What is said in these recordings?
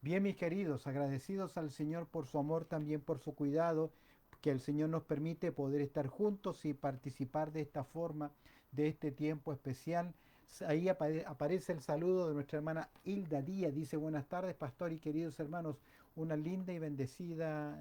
Bien, mis queridos, agradecidos al Señor por su amor, también por su cuidado, que el Señor nos permite poder estar juntos y participar de esta forma, de este tiempo especial. Ahí aparece el saludo de nuestra hermana Hilda Díaz. Dice, buenas tardes, pastor y queridos hermanos. Una linda y bendecida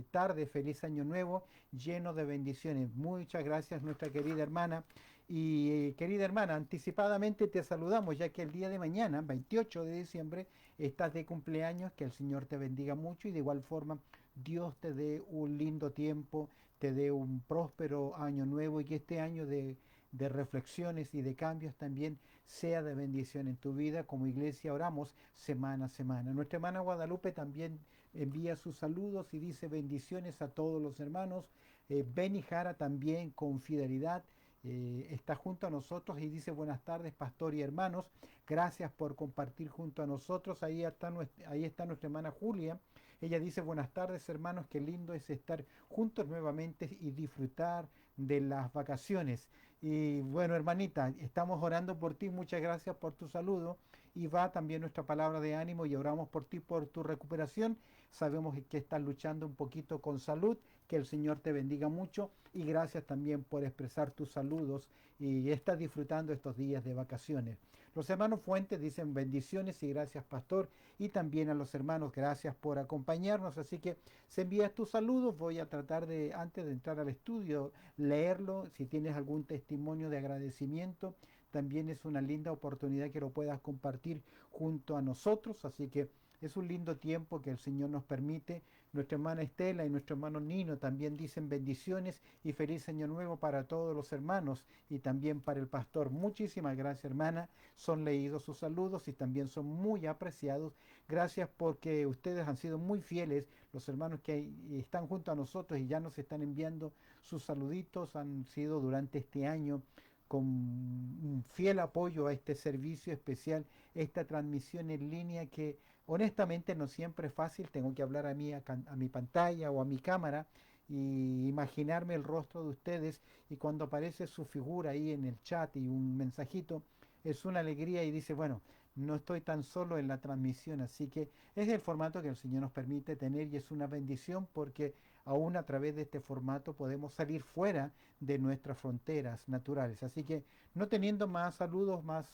tarde, feliz año nuevo, lleno de bendiciones. Muchas gracias, nuestra querida hermana. Y querida hermana, anticipadamente te saludamos, ya que el día de mañana, 28 de diciembre, estás de cumpleaños, que el Señor te bendiga mucho y de igual forma Dios te dé un lindo tiempo, te dé un próspero año nuevo y que este año de reflexiones y de cambios también sea de bendición en tu vida. Como iglesia oramos semana a semana. Nuestra hermana Guadalupe también envía sus saludos y dice bendiciones a todos los hermanos. Beni Jara también con fidelidad está junto a nosotros y dice buenas tardes, pastor y hermanos. Gracias por compartir junto a nosotros. Ahí está nuestra hermana Julia. Ella dice buenas tardes, hermanos. Qué lindo es estar juntos nuevamente y disfrutar de las vacaciones. Y bueno, hermanita, estamos orando por ti. Muchas gracias por tu saludo. Y va también nuestra palabra de ánimo y oramos por ti, por tu recuperación. Sabemos que estás luchando un poquito con salud. Que el Señor te bendiga mucho y gracias también por expresar tus saludos y estás disfrutando estos días de vacaciones. Los hermanos Fuentes dicen bendiciones y gracias, pastor, y también a los hermanos gracias por acompañarnos. Así que se envías tus saludos. Voy a tratar de, antes de entrar al estudio, leerlo. Si tienes algún testimonio de agradecimiento, también es una linda oportunidad que lo puedas compartir junto a nosotros. Así que es un lindo tiempo que el Señor nos permite. Nuestra hermana Estela y nuestro hermano Nino también dicen bendiciones y feliz año nuevo para todos los hermanos y también para el pastor. Muchísimas gracias, hermana. Son leídos sus saludos y también son muy apreciados. Gracias porque ustedes han sido muy fieles. Los hermanos que están junto a nosotros y ya nos están enviando sus saluditos han sido durante este año con un fiel apoyo a este servicio especial, esta transmisión en línea que honestamente no siempre es fácil. Tengo que hablar a mi pantalla o a mi cámara y imaginarme el rostro de ustedes y cuando aparece su figura ahí en el chat y un mensajito, es una alegría y dice, bueno, no estoy tan solo en la transmisión, así que es el formato que el Señor nos permite tener y es una bendición porque aún a través de este formato podemos salir fuera de nuestras fronteras naturales. Así que no teniendo más saludos, más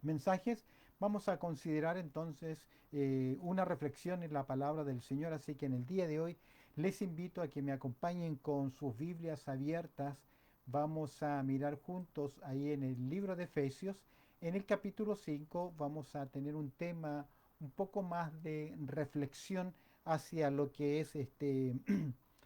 mensajes, vamos a considerar entonces una reflexión en la palabra del Señor. Así que en el día de hoy les invito a que me acompañen con sus Biblias abiertas. Vamos a mirar juntos ahí en el libro de Efesios. En el capítulo 5 vamos a tener un tema un poco más de reflexión hacia lo que es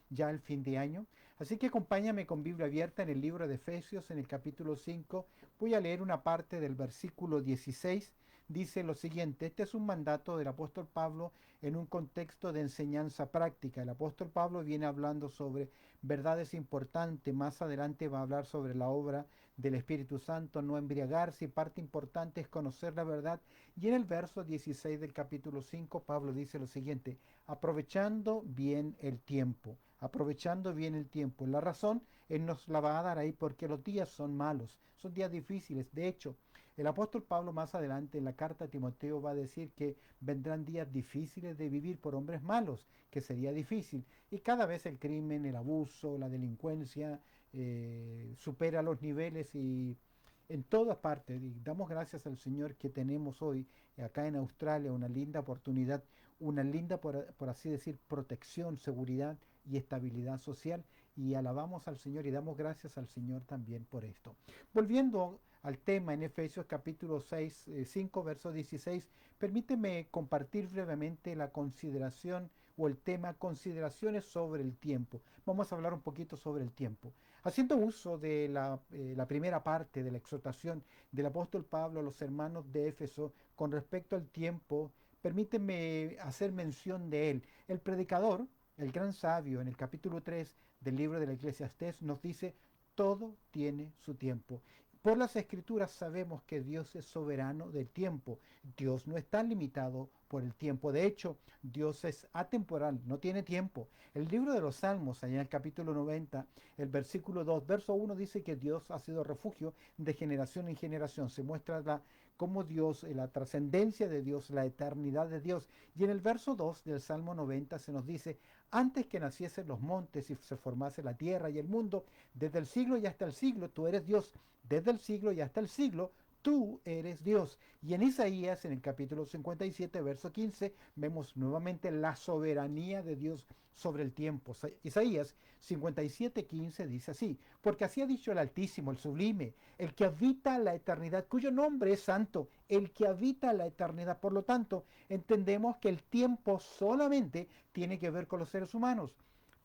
ya el fin de año. Así que acompáñame con Biblia abierta en el libro de Efesios, en el capítulo 5. Voy a leer una parte del versículo 16. Dice lo siguiente, este es un mandato del apóstol Pablo en un contexto de enseñanza práctica. El apóstol Pablo viene hablando sobre verdades importantes, más adelante va a hablar sobre la obra del Espíritu Santo, no embriagarse, y parte importante es conocer la verdad. Y en el verso 16 del capítulo 5, Pablo dice lo siguiente, aprovechando bien el tiempo, aprovechando bien el tiempo. La razón Él nos la va a dar ahí porque los días son malos, son días difíciles. De hecho, el apóstol Pablo más adelante en la carta a Timoteo va a decir que vendrán días difíciles de vivir por hombres malos, que sería difícil. Y cada vez el crimen, el abuso, la delincuencia supera los niveles y en todas partes. Y damos gracias al Señor que tenemos hoy acá en Australia una linda oportunidad, una linda, por así decir, protección, seguridad y estabilidad social. Y alabamos al Señor y damos gracias al Señor también por esto. Volviendo al tema en Efesios capítulo 6, 5, verso 16, permíteme compartir brevemente la consideración o el tema consideraciones sobre el tiempo. Vamos a hablar un poquito sobre el tiempo. Haciendo uso de la primera parte de la exhortación del apóstol Pablo a los hermanos de Éfeso con respecto al tiempo, permíteme hacer mención de él. El predicador, el gran sabio, en el capítulo 3 del libro de la Eclesiastés nos dice, todo tiene su tiempo. Por las escrituras sabemos que Dios es soberano del tiempo. Dios no está limitado por el tiempo. De hecho, Dios es atemporal, no tiene tiempo. El libro de los Salmos, allá en el capítulo 90, el versículo 2, verso 1 dice que Dios ha sido refugio de generación en generación. Se muestra la cómo Dios, la trascendencia de Dios, la eternidad de Dios. Y en el verso 2 del Salmo 90 se nos dice, antes que naciesen los montes y se formase la tierra y el mundo, desde el siglo y hasta el siglo, tú eres Dios. Desde el siglo y hasta el siglo, tú eres Dios. Y en Isaías, en el capítulo 57, verso 15, vemos nuevamente la soberanía de Dios sobre el tiempo. Isaías 57:15 dice así, porque así ha dicho el Altísimo, el Sublime, el que habita la eternidad, cuyo nombre es santo, el que habita la eternidad. Por lo tanto, entendemos que el tiempo solamente tiene que ver con los seres humanos.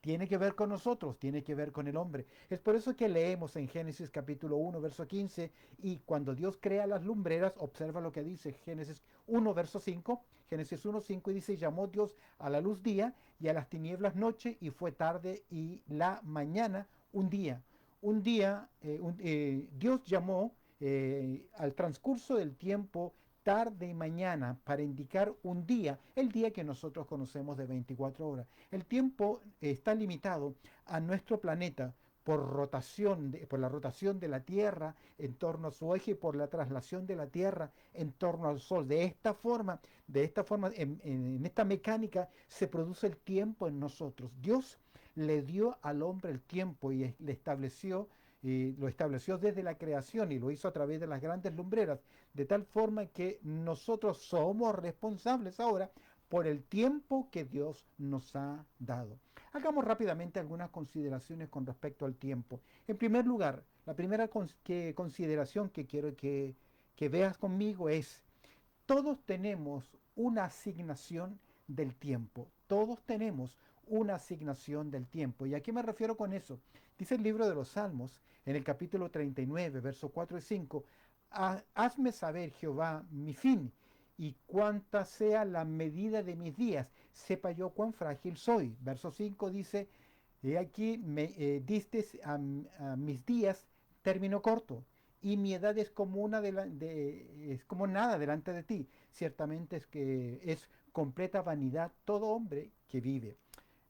Tiene que ver con nosotros, tiene que ver con el hombre. Es por eso que leemos en Génesis capítulo 1, verso 15, y cuando Dios crea las lumbreras, observa lo que dice Génesis 1, verso 5, Génesis 1, 5, y dice, llamó Dios a la luz día y a las tinieblas noche, y fue tarde y la mañana un día. Un día, Dios llamó al transcurso del tiempo tarde y mañana para indicar un día, el día que nosotros conocemos de 24 horas. El tiempo está limitado a nuestro planeta por por la rotación de la Tierra en torno a su eje y por la traslación de la Tierra en torno al Sol. De esta forma, en esta mecánica se produce el tiempo en nosotros. Dios le dio al hombre el tiempo y lo estableció desde la creación y lo hizo a través de las grandes lumbreras, de tal forma que nosotros somos responsables ahora por el tiempo que Dios nos ha dado. Hagamos rápidamente algunas consideraciones con respecto al tiempo. En primer lugar, la primera consideración que quiero que veas conmigo es, todos tenemos una asignación del tiempo. Todos tenemos una asignación del tiempo. ¿Y a qué me refiero con eso? Dice el libro de los Salmos, en el capítulo 39, versos 4 y 5, hazme saber, Jehová, mi fin, y cuánta sea la medida de mis días, sepa yo cuán frágil soy. Verso 5 dice, he aquí me diste a mis días término corto, y mi edad es como, es como nada delante de ti. Ciertamente es que es completa vanidad todo hombre que vive.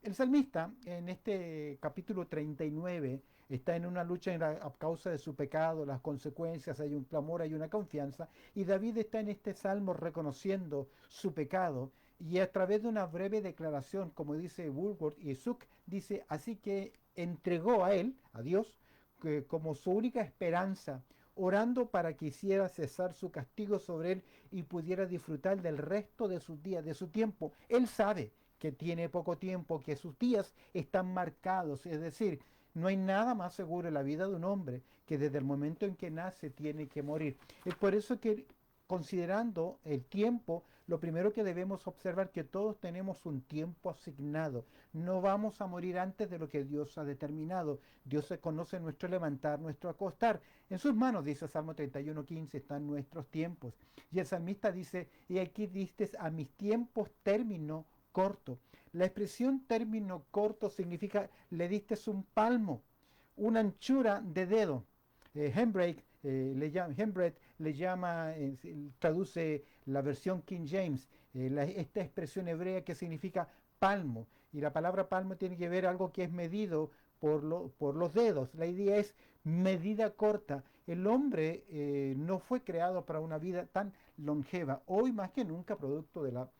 El salmista en este capítulo 39 está en una lucha a causa de su pecado, las consecuencias, hay un clamor, hay una confianza, y David está en este salmo reconociendo su pecado y a través de una breve declaración, como dice Woolworth y Zuck, dice, así que entregó a él, a Dios, como su única esperanza, orando para que hiciera cesar su castigo sobre él y pudiera disfrutar del resto de sus días, de su tiempo. Él sabe que tiene poco tiempo, que sus días están marcados, es decir, no hay nada más seguro en la vida de un hombre que desde el momento en que nace tiene que morir. Es por eso que, considerando el tiempo, lo primero que debemos observar que todos tenemos un tiempo asignado. No vamos a morir antes de lo que Dios ha determinado. Dios se conoce nuestro levantar, nuestro acostar. En sus manos, dice Salmo 31:15, están nuestros tiempos. Y el salmista dice, y aquí diste a mis tiempos término corto. La expresión término corto significa le diste un palmo, una anchura de dedo. Hembrecht le llama, traduce la versión King James, esta expresión hebrea que significa palmo. Y la palabra palmo tiene que ver algo que es medido por los dedos. La idea es medida corta. El hombre no fue creado para una vida tan longeva. Hoy más que nunca, producto de la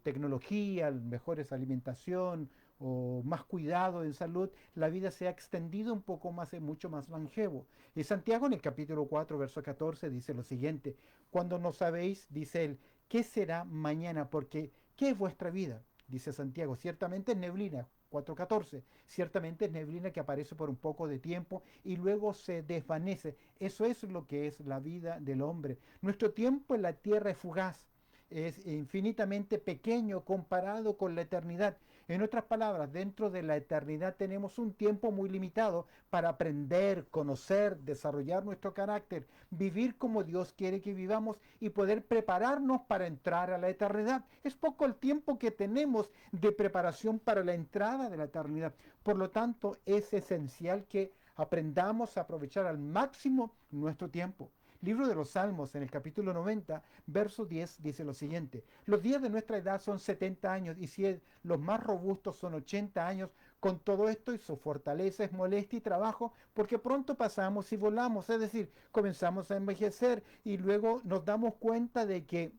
tecnología, mejores alimentación o más cuidado en salud, la vida se ha extendido un poco más, es mucho más longevo. Y Santiago en el capítulo 4, verso 14 dice lo siguiente, cuando no sabéis, dice él, ¿qué será mañana? Porque, ¿qué es vuestra vida? Dice Santiago, ciertamente es neblina, 4:14, ciertamente es neblina que aparece por un poco de tiempo y luego se desvanece. Eso es lo que es la vida del hombre. Nuestro tiempo en la tierra es fugaz, es infinitamente pequeño comparado con la eternidad. En otras palabras, dentro de la eternidad tenemos un tiempo muy limitado para aprender, conocer, desarrollar nuestro carácter, vivir como Dios quiere que vivamos y poder prepararnos para entrar a la eternidad. Es poco el tiempo que tenemos de preparación para la entrada de la eternidad. Por lo tanto, es esencial que aprendamos a aprovechar al máximo nuestro tiempo. Libro de los Salmos, en el capítulo 90, verso 10, dice lo siguiente. Los días de nuestra edad son 70 años y si los más robustos son 80 años, con todo esto y su fortaleza es molestia y trabajo porque pronto pasamos y volamos, es decir, comenzamos a envejecer y luego nos damos cuenta de que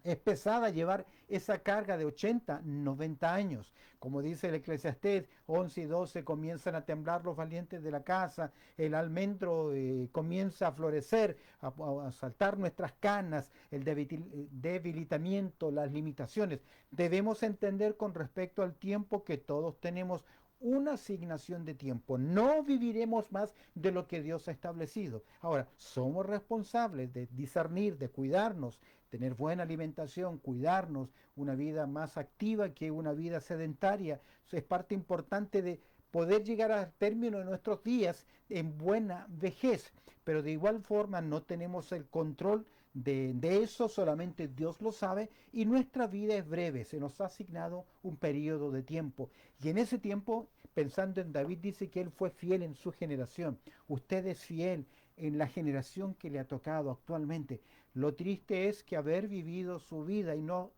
es pesada llevar esa carga de 80, 90 años. Como dice el Eclesiastés, 11 y 12 comienzan a temblar los valientes de la casa, el almendro comienza a florecer, a saltar nuestras canas, el debilitamiento, las limitaciones. Debemos entender con respecto al tiempo que todos tenemos una asignación de tiempo. No viviremos más de lo que Dios ha establecido. Ahora, somos responsables de discernir, de cuidarnos, tener buena alimentación, cuidarnos, una vida más activa que una vida sedentaria. Eso es parte importante de poder llegar al término de nuestros días en buena vejez. Pero de igual forma no tenemos el control de eso, solamente Dios lo sabe y nuestra vida es breve, se nos ha asignado un periodo de tiempo. Y en ese tiempo, pensando en David, dice que él fue fiel en su generación. Usted es fiel en la generación que le ha tocado actualmente. Lo triste es que haber vivido su vida y no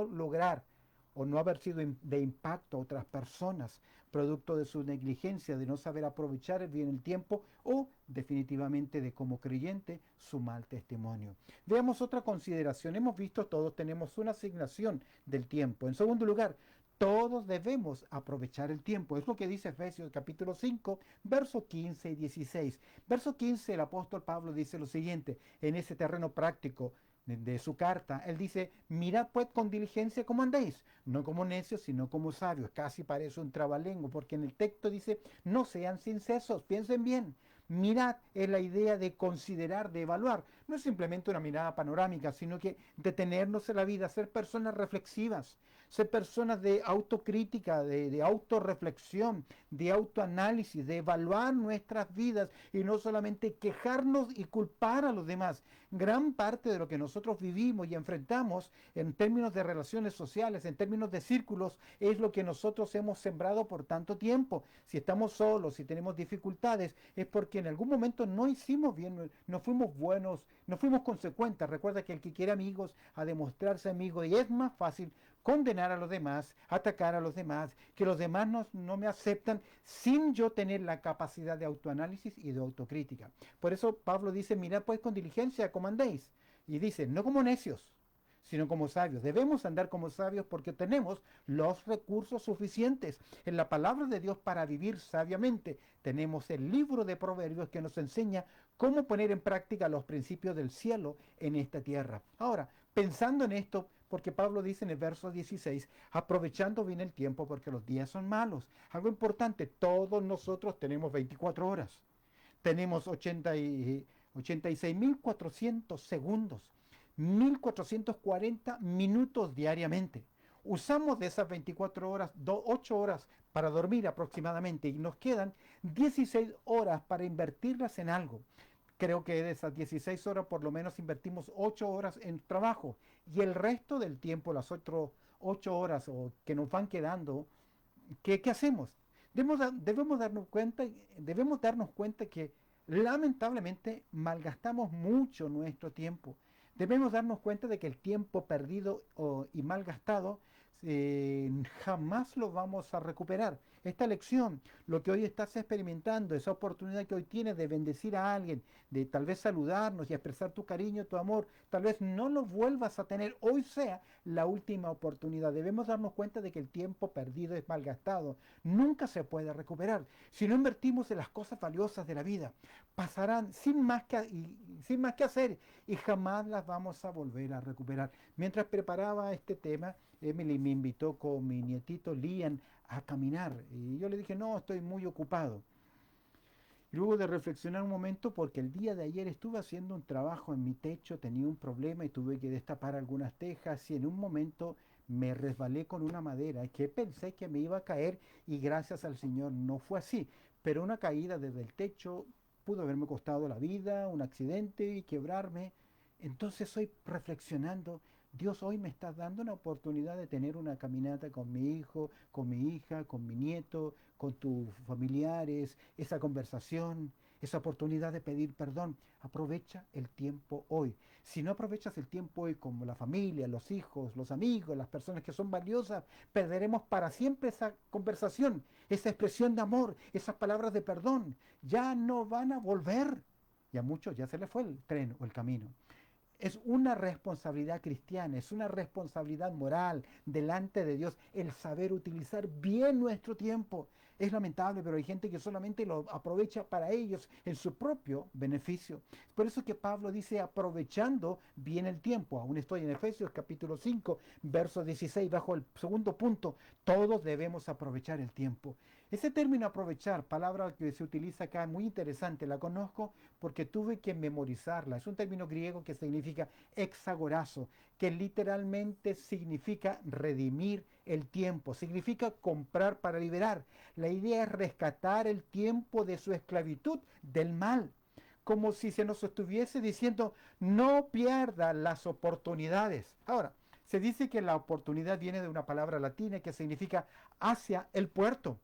lograr o no haber sido de impacto a otras personas, producto de su negligencia, de no saber aprovechar bien el tiempo o definitivamente de como creyente su mal testimonio. Veamos otra consideración. Hemos visto todos tenemos una asignación del tiempo. En segundo lugar, todos debemos aprovechar el tiempo. Es lo que dice Efesios capítulo 5, versos 15 y 16. Verso 15, el apóstol Pablo dice lo siguiente, en ese terreno práctico de su carta, él dice, mirad pues con diligencia cómo andéis, no como necios, sino como sabios. Casi parece un trabalengua, porque en el texto dice, no sean sincesos, piensen bien. Mirad es la idea de considerar, de evaluar. No es simplemente una mirada panorámica, sino que detenernos en la vida, ser personas reflexivas, ser personas de autocrítica, de autorreflexión, de autoanálisis, de evaluar nuestras vidas y no solamente quejarnos y culpar a los demás. Gran parte de lo que nosotros vivimos y enfrentamos en términos de relaciones sociales, en términos de círculos, es lo que nosotros hemos sembrado por tanto tiempo. Si estamos solos, si tenemos dificultades, es porque en algún momento no hicimos bien, no fuimos buenos, no fuimos consecuentes. Recuerda que el que quiere amigos ha de mostrarse amigo y es más fácil condenar a los demás, atacar a los demás, que los demás no me aceptan sin yo tener la capacidad de autoanálisis y de autocrítica. Por eso Pablo dice, mirad pues con diligencia cómo andéis. Y dice, no como necios, sino como sabios. Debemos andar como sabios porque tenemos los recursos suficientes en la palabra de Dios para vivir sabiamente. Tenemos el libro de Proverbios que nos enseña cómo poner en práctica los principios del cielo en esta tierra. Ahora, pensando en esto, porque Pablo dice en el verso 16, aprovechando bien el tiempo porque los días son malos. Algo importante, todos nosotros tenemos 24 horas, tenemos 86.400 segundos, 1.440 minutos diariamente. Usamos de esas 24 horas, 8 horas para dormir aproximadamente y nos quedan 16 horas para invertirlas en algo. Creo que de esas 16 horas por lo menos invertimos 8 horas en trabajo y el resto del tiempo, las otras 8 horas o que nos van quedando, ¿qué hacemos? Debemos darnos cuenta que lamentablemente malgastamos mucho nuestro tiempo. Debemos darnos cuenta de que el tiempo perdido y malgastado jamás lo vamos a recuperar. Esta lección, lo que hoy estás experimentando, esa oportunidad que hoy tienes de bendecir a alguien, de tal vez saludarnos y expresar tu cariño, tu amor, tal vez no lo vuelvas a tener. Hoy sea la última oportunidad. Debemos darnos cuenta de que el tiempo perdido es malgastado. Nunca se puede recuperar. Si no invertimos en las cosas valiosas de la vida, pasarán sin más que hacer y jamás las vamos a volver a recuperar. Mientras preparaba este tema, Emily me invitó con mi nietito Liam a caminar y yo le dije, no, estoy muy ocupado. Y luego de reflexionar un momento, porque el día de ayer estuve haciendo un trabajo en mi techo, tenía un problema y tuve que destapar algunas tejas y en un momento me resbalé con una madera que pensé que me iba a caer y gracias al Señor no fue así. Pero una caída desde el techo pudo haberme costado la vida, un accidente y quebrarme. Entonces estoy reflexionando, Dios hoy me está dando una oportunidad de tener una caminata con mi hijo, con mi hija, con mi nieto, con tus familiares, esa conversación, esa oportunidad de pedir perdón. Aprovecha el tiempo hoy. Si no aprovechas el tiempo hoy, como la familia, los hijos, los amigos, las personas que son valiosas, perderemos para siempre esa conversación, esa expresión de amor, esas palabras de perdón. Ya no van a volver. Y a muchos ya se les fue el tren o el camino. Es una responsabilidad cristiana, es una responsabilidad moral delante de Dios el saber utilizar bien nuestro tiempo. Es lamentable, pero hay gente que solamente lo aprovecha para ellos en su propio beneficio. Por eso que Pablo dice aprovechando bien el tiempo. Aún estoy en Efesios capítulo 5, verso 16, bajo el segundo punto. Todos debemos aprovechar el tiempo. Ese término aprovechar, palabra que se utiliza acá, muy interesante, la conozco porque tuve que memorizarla. Es un término griego que significa exagorazo, que literalmente significa redimir el tiempo, significa comprar para liberar. La idea es rescatar el tiempo de su esclavitud, del mal, como si se nos estuviese diciendo, no pierda las oportunidades. Ahora, se dice que la oportunidad viene de una palabra latina que significa hacia el puerto.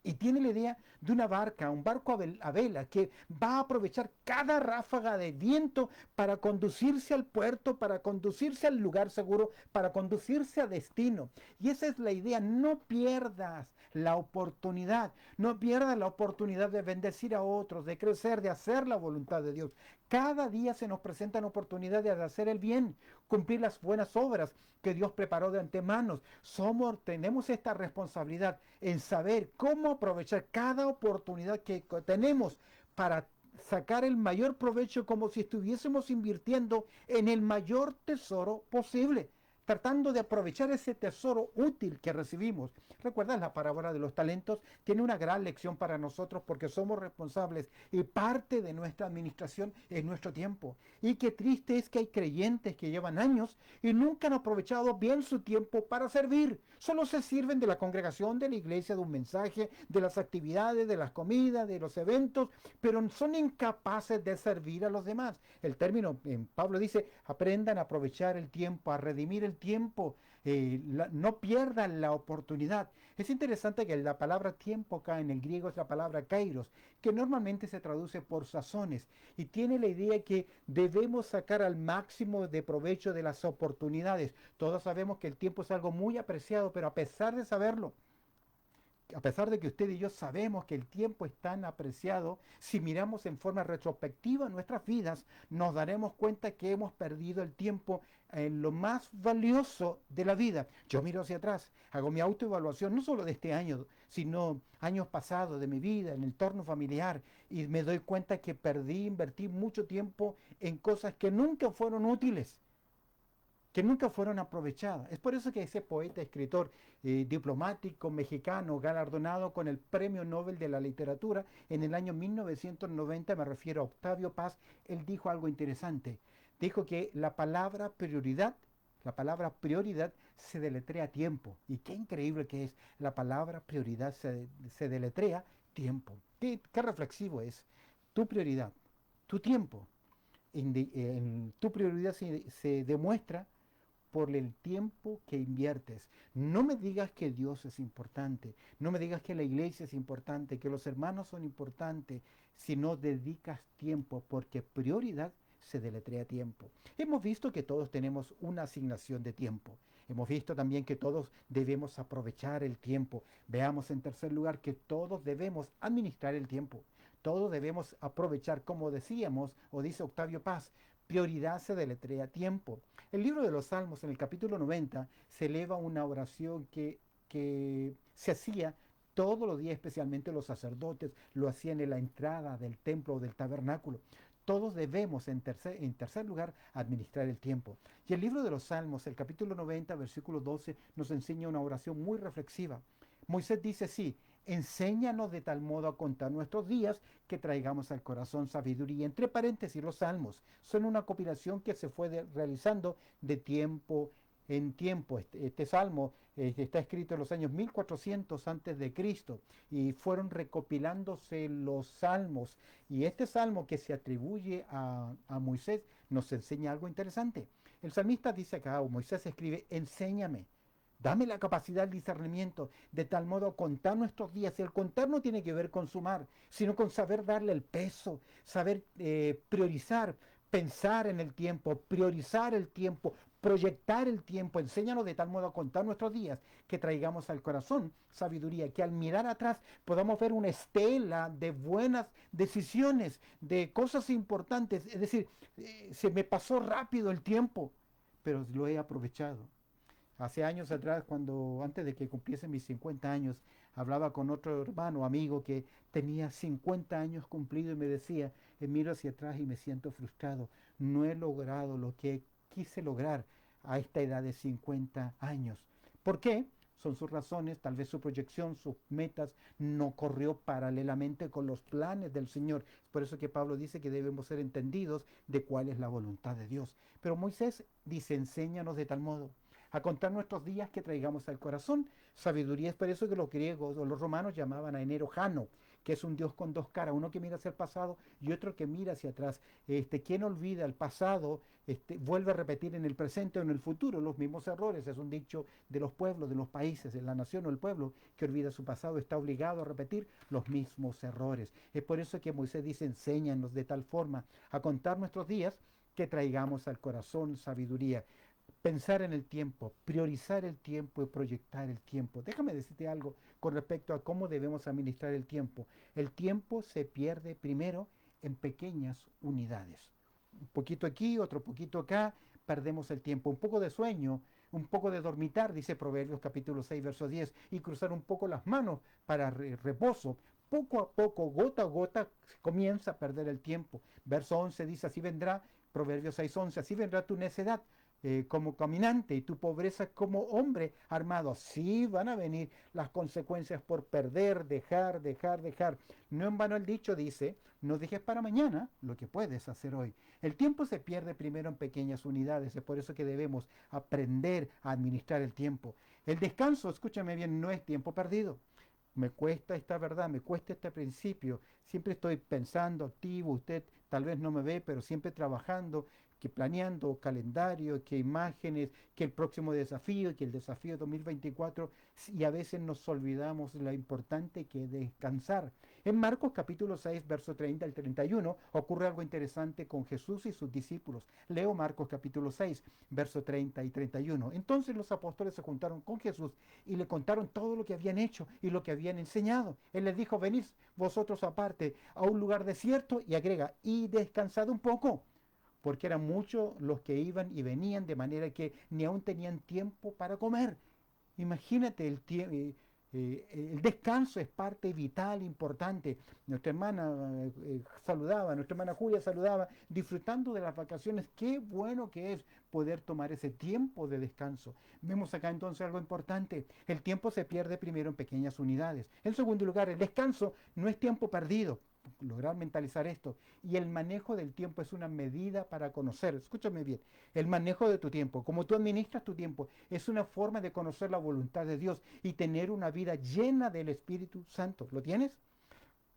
Y tiene la idea de una barca, un barco a vela, que va a aprovechar cada ráfaga de viento para conducirse al puerto, para conducirse al lugar seguro, para conducirse a destino. Y esa es la idea, no pierdas la oportunidad, no pierdas la oportunidad de bendecir a otros, de crecer, de hacer la voluntad de Dios. Cada día se nos presentan oportunidades de hacer el bien, cumplir las buenas obras que Dios preparó de antemano. Tenemos esta responsabilidad en saber cómo aprovechar cada oportunidad que tenemos para sacar el mayor provecho como si estuviésemos invirtiendo en el mayor tesoro posible, tratando de aprovechar ese tesoro útil que recibimos. ¿Recuerdas la parábola de los talentos? Tiene una gran lección para nosotros porque somos responsables y parte de nuestra administración es nuestro tiempo. Y qué triste es que hay creyentes que llevan años y nunca han aprovechado bien su tiempo para servir. Solo se sirven de la congregación, de la iglesia, de un mensaje, de las actividades, de las comidas, de los eventos, pero son incapaces de servir a los demás. El término, Pablo dice, aprendan a aprovechar el tiempo, a redimir el tiempo, no pierdan la oportunidad. Es interesante que la palabra tiempo acá en el griego es la palabra kairos, que normalmente se traduce por sazones y tiene la idea que debemos sacar al máximo de provecho de las oportunidades. Todos sabemos que el tiempo es algo muy apreciado, pero a pesar de saberlo, a pesar de que usted y yo sabemos que el tiempo es tan apreciado, si miramos en forma retrospectiva nuestras vidas, nos daremos cuenta que hemos perdido el tiempo en lo más valioso de la vida. Yo miro hacia atrás, hago mi autoevaluación, no solo de este año, sino años pasados de mi vida, en el entorno familiar, y me doy cuenta que invertí mucho tiempo en cosas que nunca fueron útiles, que nunca fueron aprovechadas. Es por eso que ese poeta, escritor, diplomático mexicano, galardonado con el Premio Nobel de la Literatura en el año 1990, me refiero a Octavio Paz, él dijo algo interesante. Dijo que la palabra prioridad se deletrea tiempo. Y qué increíble que es. La palabra prioridad se deletrea tiempo. Qué reflexivo es. Tu prioridad, tu tiempo. Tu prioridad se demuestra por el tiempo que inviertes. No me digas que Dios es importante, no me digas que la iglesia es importante, que los hermanos son importantes, si no dedicas tiempo, porque prioridad se deletrea tiempo. Hemos visto que todos tenemos una asignación de tiempo. Hemos visto también que todos debemos aprovechar el tiempo. Veamos en tercer lugar que todos debemos administrar el tiempo. Todos debemos aprovechar, como decíamos, o dice Octavio Paz, prioridad se deletrea tiempo. El libro de los Salmos, en el capítulo 90, se eleva una oración que se hacía todos los días, especialmente los sacerdotes, lo hacían en la entrada del templo o del tabernáculo. Todos debemos, en tercer lugar, administrar el tiempo. Y el libro de los Salmos, el capítulo 90, versículo 12, nos enseña una oración muy reflexiva. Moisés dice así: enséñanos de tal modo a contar nuestros días que traigamos al corazón sabiduría. Entre paréntesis, los salmos son una compilación que se fue realizando de tiempo en tiempo. Este salmo está escrito en los años 1400 antes de Cristo y fueron recopilándose los salmos. Y este salmo que se atribuye a Moisés nos enseña algo interesante. El salmista dice acá, o Moisés escribe, enséñame. Dame la capacidad del discernimiento, de tal modo contar nuestros días. Y el contar no tiene que ver con sumar, sino con saber darle el peso, saber priorizar, pensar en el tiempo, priorizar el tiempo, proyectar el tiempo. Enséñanos de tal modo a contar nuestros días que traigamos al corazón sabiduría, que al mirar atrás podamos ver una estela de buenas decisiones, de cosas importantes. Es decir, se me pasó rápido el tiempo, pero lo he aprovechado. Hace años atrás, cuando antes de que cumpliese mis 50 años, hablaba con otro hermano, amigo que tenía 50 años cumplido y me decía, miro hacia atrás y me siento frustrado. No he logrado lo que quise lograr a esta edad de 50 años. ¿Por qué? Son sus razones, tal vez su proyección, sus metas no corrió paralelamente con los planes del Señor. Es por eso que Pablo dice que debemos ser entendidos de cuál es la voluntad de Dios. Pero Moisés dice, enséñanos de tal modo a contar nuestros días que traigamos al corazón. Sabiduría es por eso que los griegos o los romanos llamaban a enero Jano, que es un Dios con dos caras, uno que mira hacia el pasado y otro que mira hacia atrás. Quien olvida el pasado vuelve a repetir en el presente o en el futuro los mismos errores. Es un dicho de los pueblos, de los países, de la nación o el pueblo que olvida su pasado está obligado a repetir los mismos errores. Es por eso que Moisés dice, enséñanos de tal forma a contar nuestros días que traigamos al corazón sabiduría. Pensar en el tiempo, priorizar el tiempo y proyectar el tiempo. Déjame decirte algo con respecto a cómo debemos administrar el tiempo. El tiempo se pierde primero en pequeñas unidades. Un poquito aquí, otro poquito acá, perdemos el tiempo. Un poco de sueño, un poco de dormitar, dice Proverbios capítulo 6, verso 10, y cruzar un poco las manos para reposo. Poco a poco, gota a gota, comienza a perder el tiempo. Verso 11 dice, así vendrá, Proverbios 6, 11, así vendrá tu necedad como caminante y tu pobreza como hombre armado. Sí van a venir las consecuencias por perder, dejar, dejar, dejar. No en vano el dicho dice, no dejes para mañana lo que puedes hacer hoy. El tiempo se pierde primero en pequeñas unidades, es por eso que debemos aprender a administrar el tiempo. El descanso, escúchame bien, no es tiempo perdido. Me cuesta esta verdad, me cuesta este principio. Siempre estoy pensando, activo, usted tal vez no me ve, pero siempre trabajando, que planeando calendario, que imágenes, que el próximo desafío, que el desafío 2024, y a veces nos olvidamos lo importante que es descansar. En Marcos capítulo 6, verso 30 al 31, ocurre algo interesante con Jesús y sus discípulos. Leo Marcos capítulo 6, verso 30 y 31. Entonces los apóstoles se juntaron con Jesús y le contaron todo lo que habían hecho y lo que habían enseñado. Él les dijo, venid vosotros aparte a un lugar desierto y agrega, y descansad un poco porque eran muchos los que iban y venían, de manera que ni aún tenían tiempo para comer. Imagínate, el descanso es parte vital, importante. Nuestra hermana saludaba, nuestra hermana Julia saludaba, disfrutando de las vacaciones. Qué bueno que es poder tomar ese tiempo de descanso. Vemos acá entonces algo importante. El tiempo se pierde primero en pequeñas unidades. En segundo lugar, el descanso no es tiempo perdido. Lograr mentalizar esto. Y el manejo del tiempo es una medida para conocer. Escúchame bien. El manejo de tu tiempo, como tú administras tu tiempo, es una forma de conocer la voluntad de Dios y tener una vida llena del Espíritu Santo. ¿Lo tienes?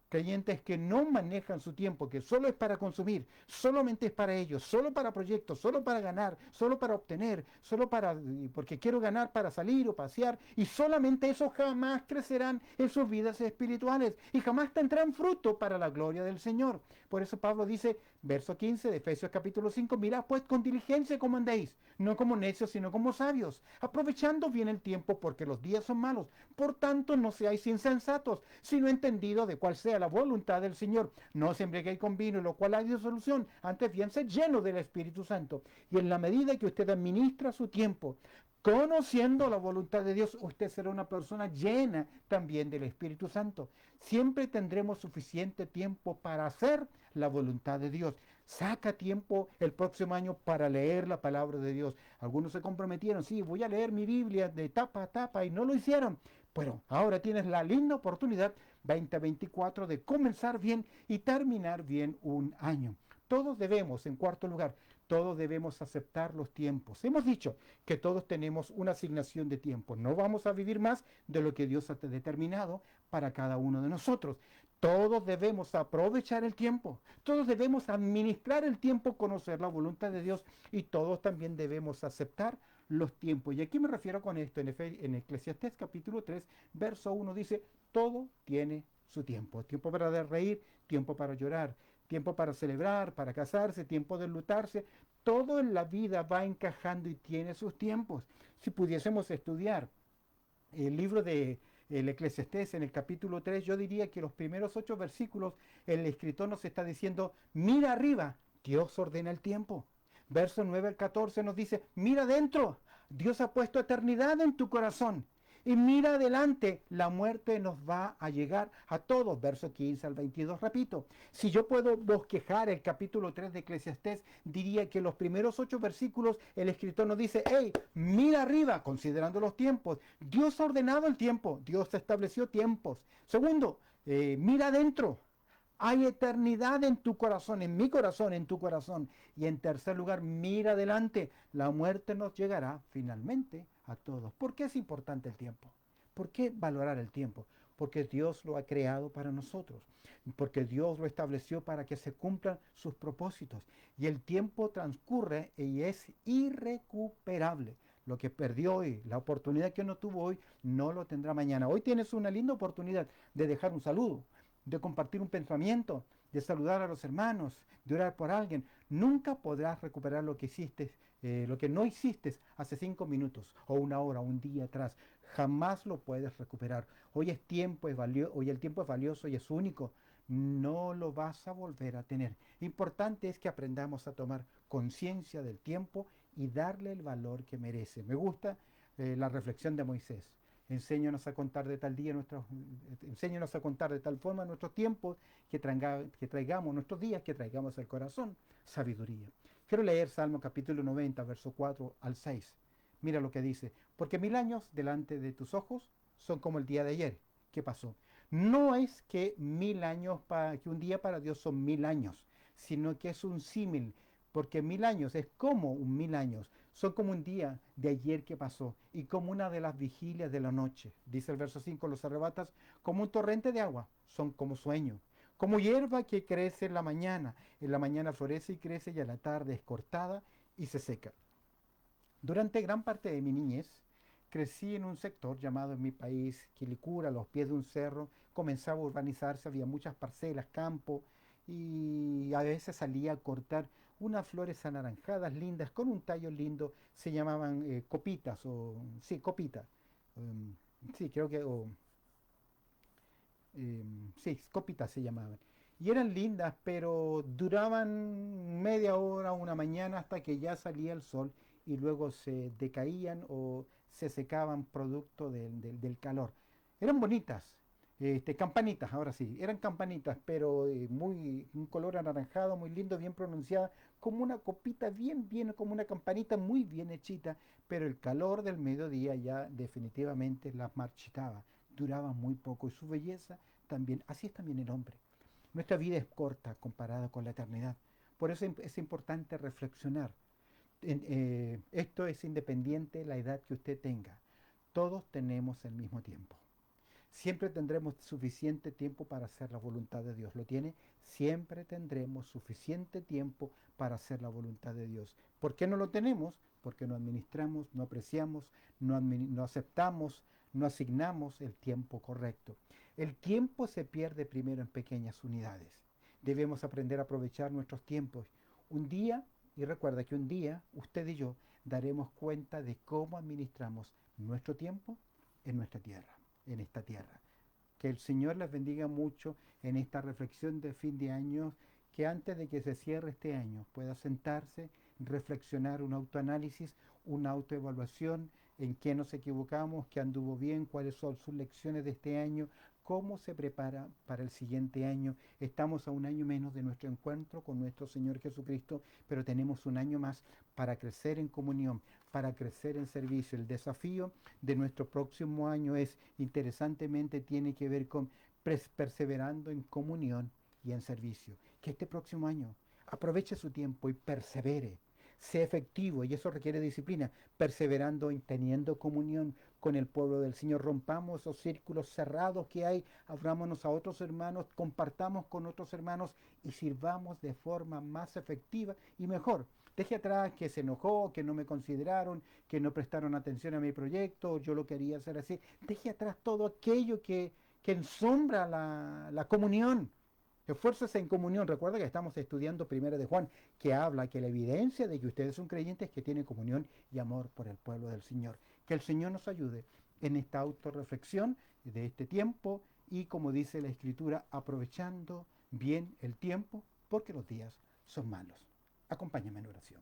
Creyentes que no manejan su tiempo, que solo es para consumir, solamente es para ellos, solo para proyectos, solo para ganar, solo para obtener, solo para, porque quiero ganar para salir o pasear, y solamente eso jamás crecerán en sus vidas espirituales y jamás tendrán fruto para la gloria del Señor. Por eso Pablo dice, verso 15 de Efesios capítulo 5, mirad pues con diligencia cómo andéis, no como necios, sino como sabios, aprovechando bien el tiempo porque los días son malos. Por tanto, no seáis insensatos, sino entendidos de cuál sea la voluntad del Señor. No os embriaguéis con vino, lo cual hay disolución, antes bien sed llenos del Espíritu Santo. Y en la medida que usted administra su tiempo, conociendo la voluntad de Dios, usted será una persona llena también del Espíritu Santo. Siempre tendremos suficiente tiempo para hacer la voluntad de Dios. Saca tiempo el próximo año para leer la palabra de Dios. Algunos se comprometieron, sí, voy a leer mi Biblia de tapa a tapa y no lo hicieron. Bueno, ahora tienes la linda oportunidad 2024 de comenzar bien y terminar bien un año. Todos debemos, en cuarto lugar, todos debemos aceptar los tiempos. Hemos dicho que todos tenemos una asignación de tiempo. No vamos a vivir más de lo que Dios ha determinado para cada uno de nosotros. Todos debemos aprovechar el tiempo. Todos debemos administrar el tiempo, conocer la voluntad de Dios y todos también debemos aceptar los tiempos. Y aquí me refiero con esto, en Eclesiastés capítulo 3, verso 1 dice, todo tiene su tiempo. Tiempo para reír, tiempo para llorar, tiempo para celebrar, para casarse, tiempo de lutarse. Todo en la vida va encajando y tiene sus tiempos. Si pudiésemos estudiar el libro de el Eclesiastés en el capítulo 3, yo diría que los primeros 8 versículos, el escritor nos está diciendo, mira arriba, Dios ordena el tiempo. Verso 9 al 14 nos dice, mira adentro, Dios ha puesto eternidad en tu corazón. Y mira adelante, la muerte nos va a llegar a todos. Verso 15 al 22, repito. Si yo puedo bosquejar el capítulo 3 de Eclesiastés, diría que los primeros 8 versículos el escritor nos dice, hey, mira arriba, considerando los tiempos. Dios ha ordenado el tiempo, Dios estableció tiempos. Segundo, mira adentro. Hay eternidad en tu corazón, en mi corazón, en tu corazón. Y en tercer lugar, mira adelante. La muerte nos llegará finalmente a todos. ¿Por qué es importante el tiempo? ¿Por qué valorar el tiempo? Porque Dios lo ha creado para nosotros. Porque Dios lo estableció para que se cumplan sus propósitos. Y el tiempo transcurre y es irrecuperable. Lo que perdió hoy, la oportunidad que no tuvo hoy, no lo tendrá mañana. Hoy tienes una linda oportunidad de dejar un saludo, de compartir un pensamiento, de saludar a los hermanos, de orar por alguien. Nunca podrás recuperar lo que hiciste, lo que no hiciste hace 5 minutos o una hora, un día atrás. Jamás lo puedes recuperar. Hoy es tiempo, hoy el tiempo es valioso y es único. No lo vas a volver a tener. Importante es que aprendamos a tomar conciencia del tiempo y darle el valor que merece. Me gusta la reflexión de Moisés. Enséñanos a contar de tal día enséñanos a contar de tal forma nuestros tiempos que traigamos nuestros días, que traigamos el corazón sabiduría. Quiero leer Salmo capítulo 90, verso 4 al 6. Mira lo que dice, porque 1000 años delante de tus ojos son como el día de ayer. ¿Qué pasó? No es que 1000 años, que un día para Dios son 1000 años, sino que es un símil, porque 1000 años es como un 1000 años. Son como un día de ayer que pasó y como una de las vigilias de la noche. Dice el verso 5, los arrebatas como un torrente de agua, son como sueño. Como hierba que crece en la mañana florece y crece y a la tarde es cortada y se seca. Durante gran parte de mi niñez crecí en un sector llamado en mi país Quilicura, a los pies de un cerro, comenzaba a urbanizarse, había muchas parcelas, campo y a veces salía a cortar unas flores anaranjadas lindas con un tallo lindo, se llamaban copitas o sí, copitas. em, sí, creo que sí, copitas se llamaban. Y eran lindas, pero duraban media hora, una mañana hasta que ya salía el sol y luego se decaían o se secaban producto del calor. Eran bonitas, campanitas, ahora sí, eran campanitas, pero un color anaranjado, muy lindo, bien pronunciada, como una copita bien, bien, como una campanita muy bien hechita, pero el calor del mediodía ya definitivamente las marchitaba, duraba muy poco y su belleza también, así es también el hombre. Nuestra vida es corta comparada con la eternidad. Por eso es importante reflexionar. Esto es independiente de la edad que usted tenga. Todos tenemos el mismo tiempo. Siempre tendremos suficiente tiempo para hacer la voluntad de Dios. ¿Lo tiene? Siempre tendremos suficiente tiempo para hacer la voluntad de Dios. ¿Por qué no lo tenemos? Porque no administramos, no apreciamos, no aceptamos, no asignamos el tiempo correcto. El tiempo se pierde primero en pequeñas unidades. Debemos aprender a aprovechar nuestros tiempos. Un día, y recuerda que un día usted y yo daremos cuenta de cómo administramos nuestro tiempo en nuestra tierra, en esta tierra. Que el Señor les bendiga mucho en esta reflexión de fin de año, que antes de que se cierre este año pueda sentarse, reflexionar un autoanálisis, una autoevaluación, en qué nos equivocamos, qué anduvo bien, cuáles son sus lecciones de este año, cómo se prepara para el siguiente año. Estamos a un año menos de nuestro encuentro con nuestro Señor Jesucristo, pero tenemos un año más para crecer en comunión, para crecer en servicio. El desafío de nuestro próximo año es, interesantemente, tiene que ver con perseverando en comunión y en servicio. Que este próximo año aproveche su tiempo y persevere. Sea efectivo, y eso requiere disciplina, perseverando en teniendo comunión con el pueblo del Señor. Rompamos esos círculos cerrados que hay, abrámonos a otros hermanos, compartamos con otros hermanos y sirvamos de forma más efectiva y mejor. Deje atrás que se enojó, que no me consideraron, que no prestaron atención a mi proyecto, yo lo quería hacer así. Deje atrás todo aquello que ensombra la comunión. Esfuérzase en comunión. Recuerda que estamos estudiando Primera de Juan, que habla que la evidencia de que ustedes son creyentes es que tienen comunión y amor por el pueblo del Señor. Que el Señor nos ayude en esta autorreflexión de este tiempo y, como dice la Escritura, aprovechando bien el tiempo porque los días son malos. Acompáñame en oración.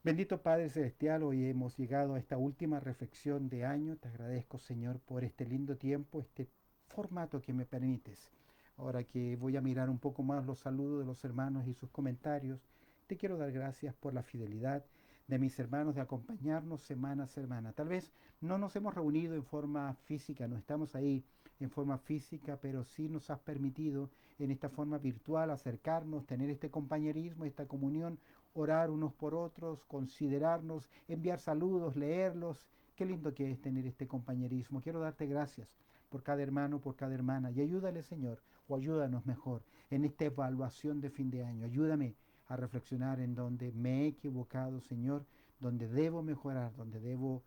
Bendito Padre Celestial, hoy hemos llegado a esta última reflexión de año. Te agradezco, Señor, por este lindo tiempo, este formato que me permites. Ahora que voy a mirar un poco más los saludos de los hermanos y sus comentarios, te quiero dar gracias por la fidelidad de mis hermanos de acompañarnos semana a semana. Tal vez no nos hemos reunido en forma física, no estamos ahí en forma física, pero sí nos has permitido en esta forma virtual acercarnos, tener este compañerismo, esta comunión, orar unos por otros, considerarnos, enviar saludos, leerlos. Qué lindo que es tener este compañerismo. Quiero darte gracias por cada hermano, por cada hermana. Y ayúdale, Señor, o ayúdanos mejor en esta evaluación de fin de año. Ayúdame a reflexionar en donde me he equivocado, Señor, donde debo mejorar, donde debo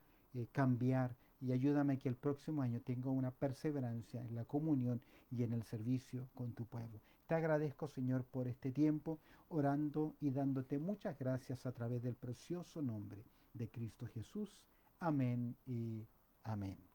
cambiar. Y ayúdame que el próximo año tenga una perseverancia en la comunión y en el servicio con tu pueblo. Te agradezco, Señor, por este tiempo, orando y dándote muchas gracias a través del precioso nombre de Cristo Jesús. Amén y amén.